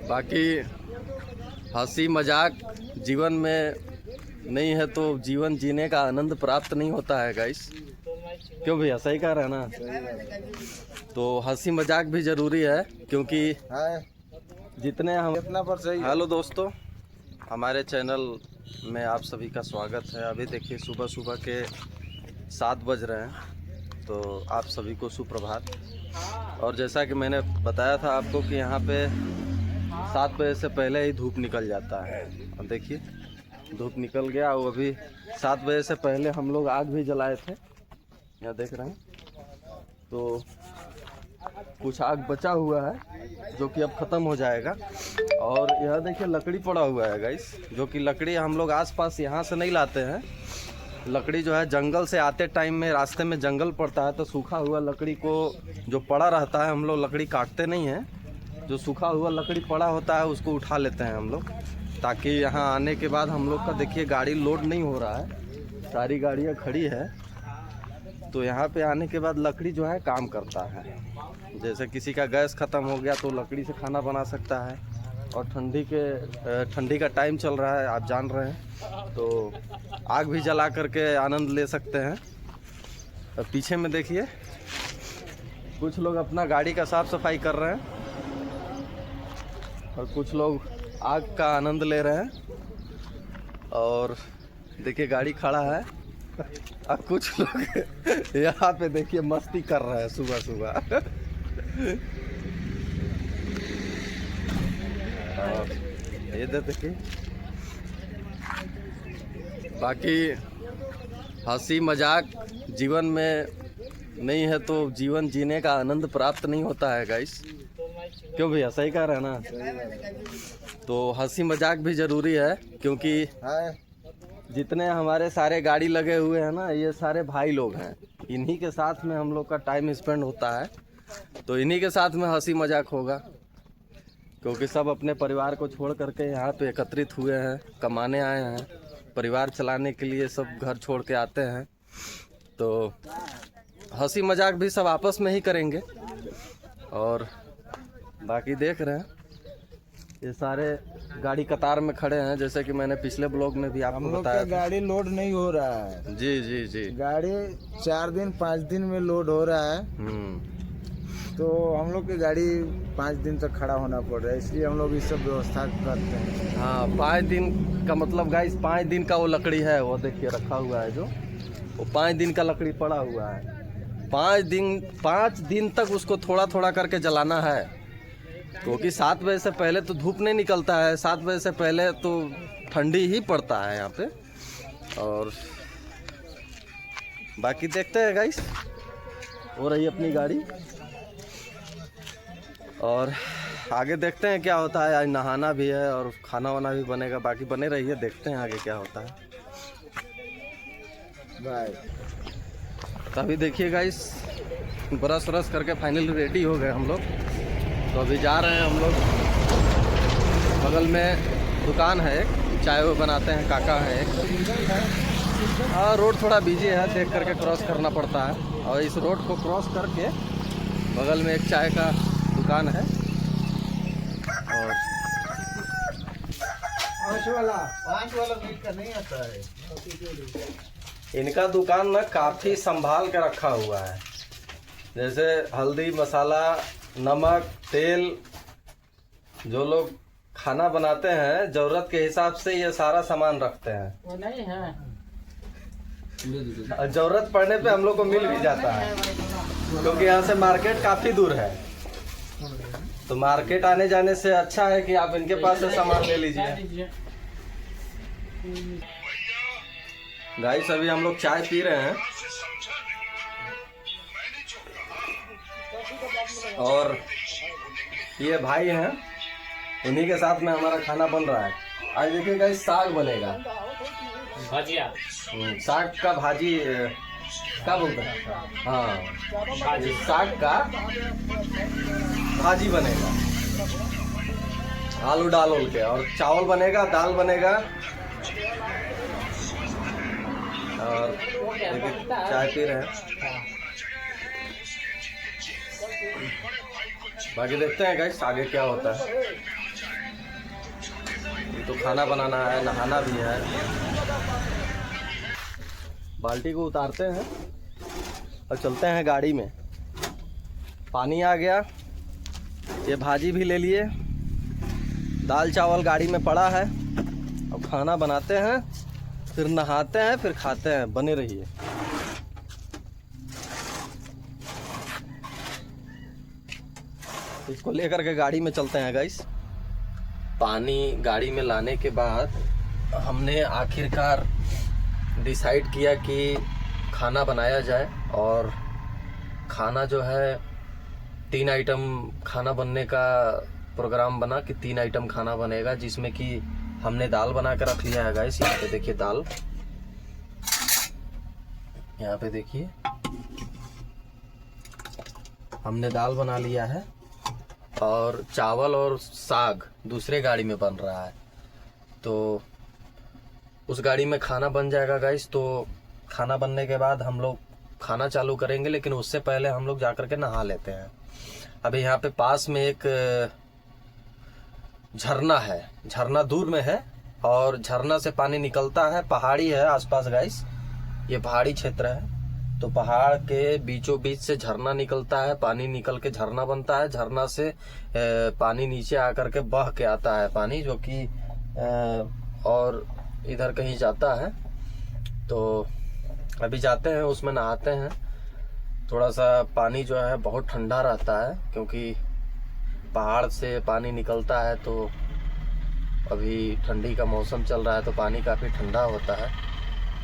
बाकी हंसी मजाक जीवन में नहीं है तो जीवन जीने का आनंद प्राप्त नहीं होता है गाइस। क्यों भैया, सही कह रहे हैं ना? तो हंसी मजाक भी जरूरी है क्योंकि जितने हम इतना पर सही। हेलो दोस्तों, हमारे चैनल में आप सभी का स्वागत है। अभी देखिए सुबह सुबह के 7 बज रहे हैं, तो आप सभी को सुप्रभात। और जैसा कि मैंने बताया था आपको कि यहाँ पे 7 बजे से पहले ही धूप निकल जाता है। और देखिए धूप निकल गया और अभी 7 बजे से पहले हम लोग आग भी जलाए थे, यहाँ देख रहे हैं। तो कुछ आग बचा हुआ है जो कि अब ख़त्म हो जाएगा। और यह देखिए लकड़ी पड़ा हुआ है गाइस, जो कि लकड़ी हम लोग आसपास यहाँ से नहीं लाते हैं। लकड़ी जो है जंगल से आते टाइम में रास्ते में जंगल पड़ता है, तो सूखा हुआ लकड़ी को जो पड़ा रहता है हम लोग लकड़ी काटते नहीं हैं। जो सूखा हुआ लकड़ी पड़ा होता है उसको उठा लेते हैं हम लोग, ताकि यहाँ आने के बाद हम लोग का देखिए गाड़ी लोड नहीं हो रहा है, सारी गाड़ियाँ खड़ी है। तो यहाँ पे आने के बाद लकड़ी जो है काम करता है। जैसे किसी का गैस ख़त्म हो गया तो लकड़ी से खाना बना सकता है। और ठंडी का टाइम चल रहा है, आप जान रहे हैं, तो आग भी जला करके आनंद ले सकते हैं। और पीछे में देखिए कुछ लोग अपना गाड़ी का साफ सफाई कर रहे हैं और कुछ लोग आग का आनंद ले रहे हैं। और देखिए गाड़ी खड़ा है और कुछ लोग यहाँ पे देखिए मस्ती कर रहे हैं सुबह सुबह। और ये देखिए बाकी हंसी मजाक जीवन में नहीं है तो जीवन जीने का आनंद प्राप्त नहीं होता है गाइस। क्यों भैया, सही कह रहे हैं ना? तो हंसी मजाक भी जरूरी है क्योंकि जितने हमारे सारे गाड़ी लगे हुए हैं ना, ये सारे भाई लोग हैं। इन्हीं के साथ में हम लोग का टाइम स्पेंड होता है, तो इन्हीं के साथ में हंसी मजाक होगा। क्योंकि सब अपने परिवार को छोड़ करके यहाँ पे एकत्रित हुए हैं, कमाने आए हैं, परिवार चलाने के लिए सब घर छोड़ के आते हैं। तो हंसी मजाक भी सब आपस में ही करेंगे। और बाकी देख रहे हैं ये सारे गाड़ी कतार में खड़े हैं, जैसे कि मैंने पिछले ब्लॉग में भी आपको बताया। गाड़ी लोड नहीं हो रहा है। जी जी जी, गाड़ी 4 दिन 5 दिन में लोड हो रहा है। तो हम लोग की गाड़ी 5 दिन तक खड़ा होना पड़ रहा है, इसलिए हम लोग इस सब व्यवस्था करते हैं। हाँ, 5 दिन का मतलब गाइस 5 दिन का वो लकड़ी है, वो देखिए रखा हुआ है जो, वो 5 दिन का लकड़ी पड़ा हुआ है। 5 दिन तक उसको थोड़ा थोड़ा करके जलाना है, क्योंकि 7 बजे से पहले तो धूप नहीं निकलता है। 7 बजे से पहले तो ठंडी ही पड़ता है यहाँ पे। और बाकी देखते हैं गाइस, हो रही अपनी गाड़ी और आगे देखते हैं क्या होता है। आज नहाना भी है और खाना वाना भी बनेगा, बाकी बने रहिए, देखते हैं आगे क्या होता है। बाय। तभी देखिए गाइस ब्रश व्रश करके फाइनली रेडी हो गए हम लोग। तो अभी जा रहे हैं हम लोग, बगल में दुकान है एक, चाय वो बनाते हैं, काका है एक। हाँ, रोड थोड़ा बिजी है, देख करके क्रॉस करना पड़ता है। और इस रोड को क्रॉस करके बगल में एक चाय का दुकान है। और पाँच वाला मीट का नहीं आता है। इनका दुकान ना काफ़ी संभाल के रखा हुआ है। जैसे हल्दी मसाला नमक तेल, जो लोग खाना बनाते हैं ज़रूरत के हिसाब से ये सारा सामान रखते हैं। वो नहीं है, ज़रूरत पड़ने पे हम लोग को मिल भी जाता है, क्योंकि यहाँ से मार्केट काफ़ी दूर है। तो मार्केट आने जाने से अच्छा है कि आप इनके पास से सामान ले लीजिए। गाइस अभी हम लोग चाय पी रहे हैं और ये भाई हैं, इन्हीं के साथ में हमारा खाना बन रहा है। आज देखिए गाइस साग बनेगा, भजिया, साग का भाजी क्या बोलते हैं, हाँ साग का भाजी बनेगा आलू डाल के, और चावल बनेगा, दाल बनेगा। और चाय पी रहे हैं। बाकी देखते हैं गाइस आगे क्या होता है। तो खाना बनाना है, नहाना भी है। बाल्टी को उतारते हैं और चलते हैं गाड़ी में। पानी आ गया, ये भाजी भी ले लिए, दाल चावल गाड़ी में पड़ा है। अब खाना बनाते हैं, फिर नहाते हैं, फिर खाते हैं। बने रहिए। इसको लेकर के गाड़ी में चलते हैं गाइस। पानी गाड़ी में लाने के बाद हमने आखिरकार डिसाइड किया कि खाना बनाया जाए। और खाना जो है 3 आइटम खाना बनने का प्रोग्राम बना कि 3 आइटम खाना बनेगा, जिसमें कि हमने दाल बना कर रख लिया है गाइस। यहाँ पे देखिए दाल, यहाँ पे देखिए हमने दाल बना लिया है। और चावल और साग दूसरे गाड़ी में बन रहा है, तो उस गाड़ी में खाना बन जाएगा गाइस। तो खाना बनने के बाद हम लोग खाना चालू करेंगे, लेकिन उससे पहले हम लोग जाकर के नहा लेते हैं। अभी यहाँ पे पास में एक झरना है, झरना दूर में है और झरना से पानी निकलता है। पहाड़ी है आसपास गाइस, ये पहाड़ी क्षेत्र है। तो पहाड़ के बीचों बीच से झरना निकलता है, पानी निकल के झरना बनता है। झरना से पानी नीचे आकर के बह के आता है पानी, जो कि और इधर कहीं जाता है। तो अभी जाते हैं, उसमें नहाते हैं। थोड़ा सा पानी जो है बहुत ठंडा रहता है, क्योंकि पहाड़ से पानी निकलता है। तो अभी ठंडी का मौसम चल रहा है, तो पानी काफ़ी ठंडा होता है।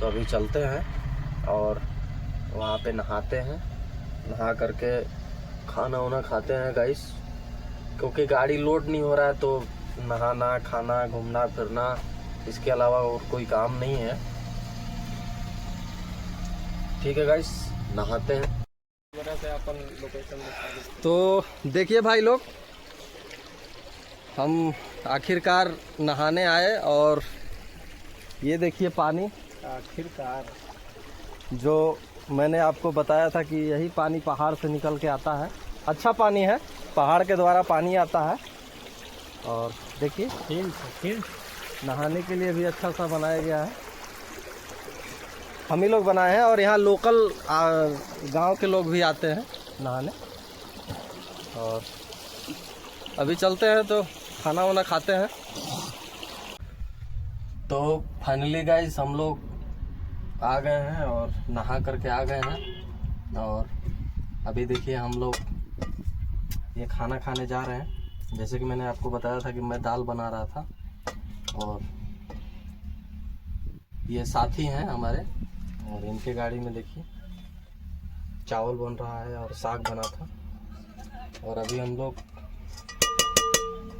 तो अभी चलते हैं और वहाँ पे नहाते हैं। नहा करके खाना वाना खाते हैं गाइस, क्योंकि गाड़ी लोड नहीं हो रहा है। तो नहाना, खाना, घूमना फिरना, इसके अलावा और कोई काम नहीं है। ठीक है गाइस, नहाते हैं। तो देखिए भाई लोग, हम आखिरकार नहाने आए और ये देखिए पानी। आखिरकार जो मैंने आपको बताया था कि यही पानी पहाड़ से निकल के आता है। अच्छा पानी है, पहाड़ के द्वारा पानी आता है। और देखिए नहाने के लिए भी अच्छा सा बनाया गया है, हम ही लोग बनाए हैं। और यहाँ लोकल गांव के लोग भी आते हैं नहाने। और अभी चलते हैं तो खाना वाना खाते हैं। तो फाइनली गाइस हम लोग आ गए हैं और नहा करके आ गए हैं। और अभी देखिए हम लोग ये खाना खाने जा रहे हैं। जैसे कि मैंने आपको बताया था कि मैं दाल बना रहा था, और ये साथी हैं हमारे, और इनके गाड़ी में देखिए चावल बन रहा है और साग बना था। और अभी हम लोग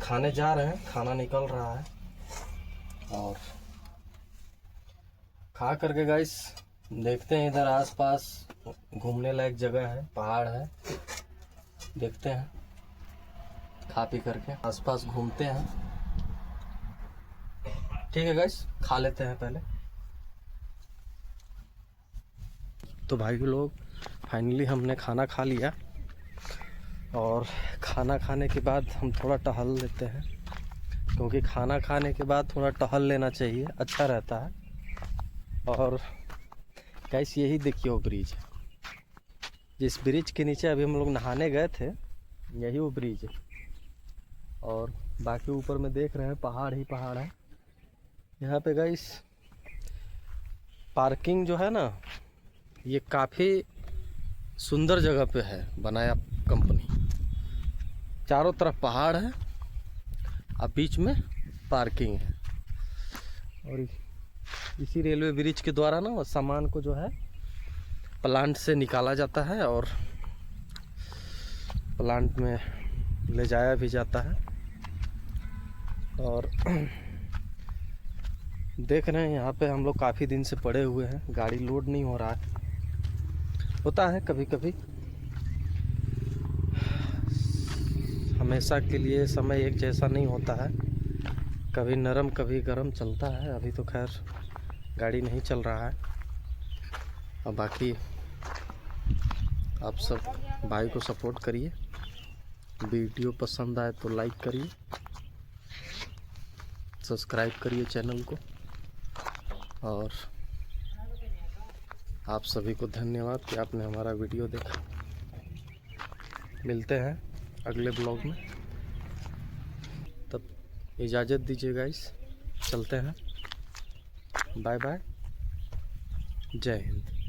खाने जा रहे हैं, खाना निकल रहा है। और खा करके गाइस देखते हैं, इधर आसपास घूमने लायक जगह है, पहाड़ है, देखते हैं। खा पी करके आसपास घूमते हैं। ठीक है गाइस, खा लेते हैं पहले। तो भाई लोग फाइनली हमने खाना खा लिया, और खाना खाने के बाद हम थोड़ा टहल लेते हैं, क्योंकि खाना खाने के बाद थोड़ा टहल लेना चाहिए, अच्छा रहता है। और गाइस यही देखिए वो ब्रिज है, जिस ब्रिज के नीचे अभी हम लोग नहाने गए थे, यही वो ब्रिज है। और बाकी ऊपर में देख रहे हैं पहाड़ ही पहाड़ है। यहाँ पे गाइस पार्किंग जो है ना, ये काफ़ी सुंदर जगह पे है बनाया कंपनी। चारों तरफ पहाड़ है और बीच में पार्किंग है। और इसी रेलवे ब्रिज के द्वारा ना सामान को जो है प्लांट से निकाला जाता है और प्लांट में ले जाया भी जाता है। और देख रहे हैं यहाँ पे हम लोग काफ़ी दिन से पड़े हुए हैं, गाड़ी लोड नहीं हो रहा है। होता है कभी कभी, हमेशा के लिए समय एक जैसा नहीं होता है, कभी नरम कभी गरम चलता है। अभी तो खैर गाड़ी नहीं चल रहा है। और बाकी आप सब भाई को सपोर्ट करिए, वीडियो पसंद आए तो लाइक करिए, सब्सक्राइब करिए चैनल को। और आप सभी को धन्यवाद कि आपने हमारा वीडियो देखा। मिलते हैं अगले ब्लॉग में, तब इजाज़त दीजिए गाइस, चलते हैं। बाय बाय, जय हिंद।